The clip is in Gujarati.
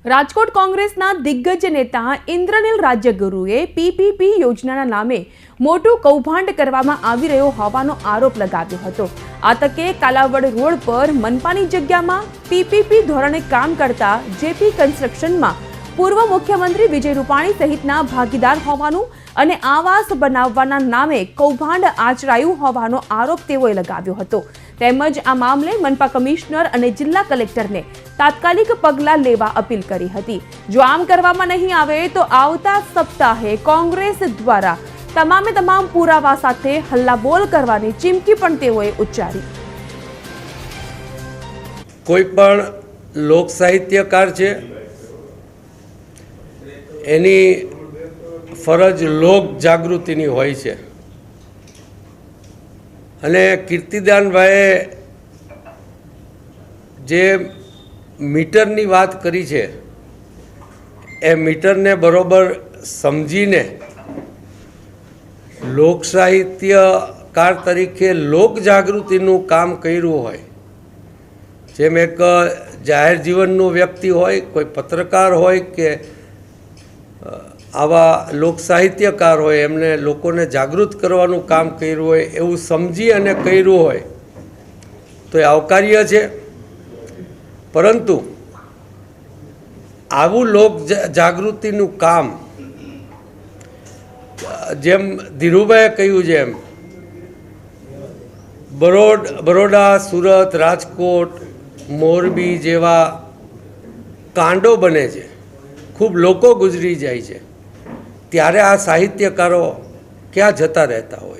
રાજકોટ કોંગ્રેસના દિગ્ગજ નેતા ઇન્દ્રનીલ રાજ્યગુરુએ પીપીપી યોજનાના નામે મોટું કૌભાંડ કરવામાં આવી રહ્યો હોવાનો આરોપ લગાવ્યો હતો। આ તકે કાલાવડ રોડ પર મનપાની જગ્યામાં પીપીપી ધોરણે કામ કરતા જેપી કન્સ્ટ્રક્શનમાં પૂર્વ મુખ્યમંત્રી વિજય રૂપાણી સહિતના ભાગીદાર હોવાનું અને આવાસ બનાવવાના નામે કૌભાંડ આચરાયું હોવાનો આરોપ તેઓએ લગાવ્યો હતો। તેમજ આ મામલે મનપા કમિશનર અને જિલ્લા કલેક્ટરને તાત્કાલિક પગલાં લેવા અપીલ કરી હતી। જો આમ કરવામાં નહીં આવે તો આવતા સપ્તાહે કોંગ્રેસ દ્વારા તમામ પુરાવા સાથે હલ્લાબોલ કરવાની ચીમકી પણ તેઓએ ઉચ્ચારી। કોઈ પણ લોક સાહિત્યકાર છે એની ફરજ લોક જાગૃતિની હોય છે અને કીર્તિદાનભાઈએ જે મીટરની વાત કરી છે એ મીટરને બરોબર સમજીને લોક સાહિત્યકાર તરીકે લોક જાગૃતિનું કામ કર્યું હોય, જેમ એક જાહેર જીવનનું વ્યક્તિ હોય, કોઈ પત્રકાર હોય કે આવા લોક સાહિત્યકાર હોય, એમને લોકોને જાગૃત કરવાનું કામ કર્યું હોય એવું સમજી અને કર્યું હોય તો એ આવકાર્ય છે। પરંતુ આવું લોક જાગૃતિનું કામ જેમ ધીરુભાઈએ કહ્યું છે એમ બરોડા, સુરત, રાજકોટ, મોરબી જેવા કાંડો બને છે, ખૂબ લોકો ગુજરી જાય છે, ત્યારે આ સાહિત્યકારો ક્યાં જતા રહેતા હોય।